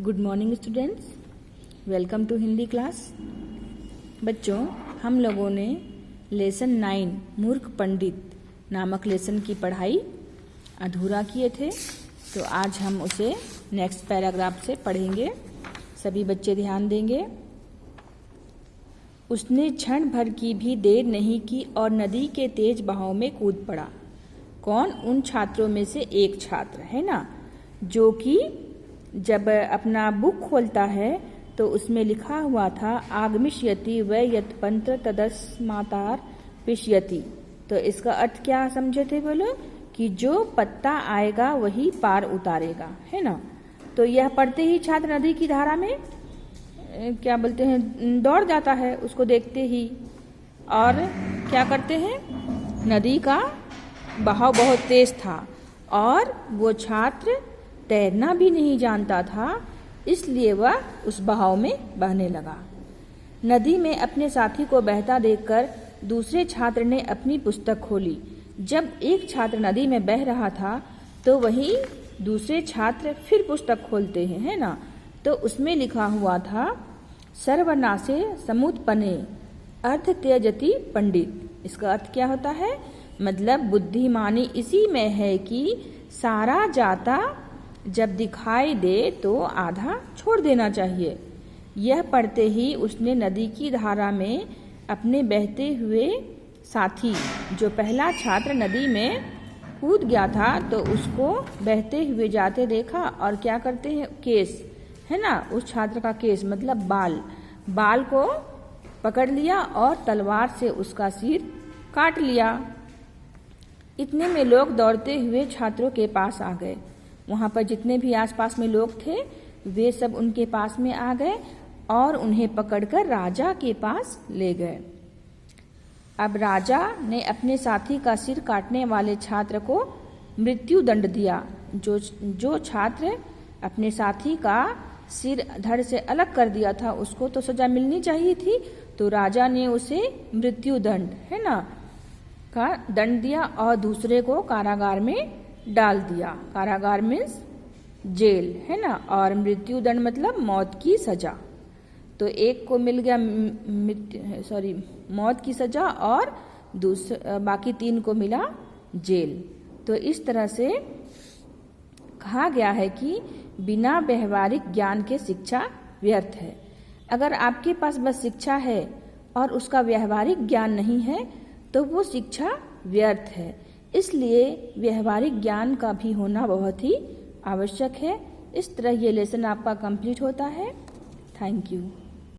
Good morning students, welcome to Hindi class. बच्चों, हम लोगों ने लेसन 9 मूर्ख पंडित नामक लेसन की पढ़ाई अधूरा किए थे, तो आज हम उसे नेक्स्ट पैराग्राफ से पढ़ेंगे। सभी बच्चे ध्यान देंगे। उसने क्षण भर की भी देर नहीं की और नदी के तेज बहाव में कूद पड़ा। कौन? उन छात्रों में से एक छात्र है ना, जो कि जब अपना बुक खोलता है तो उसमें लिखा हुआ था आगमिष्यति व यत्पंत्र तदस्मातार पिष्यति। तो इसका अर्थ क्या समझे थे बोलो? कि जो पत्ता आएगा वही पार उतारेगा, है ना। तो यह पढ़ते ही छात्र नदी की धारा में क्या बोलते हैं, दौड़ जाता है उसको देखते ही। और क्या करते हैं, नदी का बहाव बहुत तेज था और वो छात्र तैरना भी नहीं जानता था, इसलिए वह उस बहाव में बहने लगा। नदी में अपने साथी को बहता देखकर दूसरे छात्र ने अपनी पुस्तक खोली। जब एक छात्र नदी में बह रहा था तो वही दूसरे छात्र फिर पुस्तक खोलते हैं, है ना। तो उसमें लिखा हुआ था सर्वनाशे समुत्पन्ने अर्थ त्यजति पंडित। इसका अर्थ क्या होता है? मतलब बुद्धिमानी इसी में है कि सारा जाता जब दिखाई दे तो आधा छोड़ देना चाहिए। यह पढ़ते ही उसने नदी की धारा में अपने बहते हुए साथी, जो पहला छात्र नदी में कूद गया था, तो उसको बहते हुए जाते देखा। और क्या करते हैं, केस है ना, उस छात्र का केस मतलब बाल को पकड़ लिया और तलवार से उसका सिर काट लिया। इतने में लोग दौड़ते हुए छात्रों के पास आ गए। वहाँ पर जितने भी आसपास में लोग थे वे सब उनके पास में आ गए और उन्हें पकड़कर राजा के पास ले गए। अब राजा ने अपने साथी का सिर काटने वाले छात्र को मृत्यु दंड दिया। जो छात्र अपने साथी का सिर धड़ से अलग कर दिया था उसको तो सजा मिलनी चाहिए थी, तो राजा ने उसे मृत्यु दंड, है ना, का दंड दिया और दूसरे को कारागार में डाल दिया। कारागार मीन्स जेल, है ना, और मृत्यु दंड मतलब मौत की सजा। तो एक को मिल गया मौत की सजा और बाकी 3 को मिला जेल। तो इस तरह से कहा गया है कि बिना व्यवहारिक ज्ञान के शिक्षा व्यर्थ है। अगर आपके पास बस शिक्षा है और उसका व्यवहारिक ज्ञान नहीं है तो वो शिक्षा व्यर्थ है। इसलिए व्यवहारिक ज्ञान का भी होना बहुत ही आवश्यक है। इस तरह ये लेसन आपका कंप्लीट होता है। Thank you.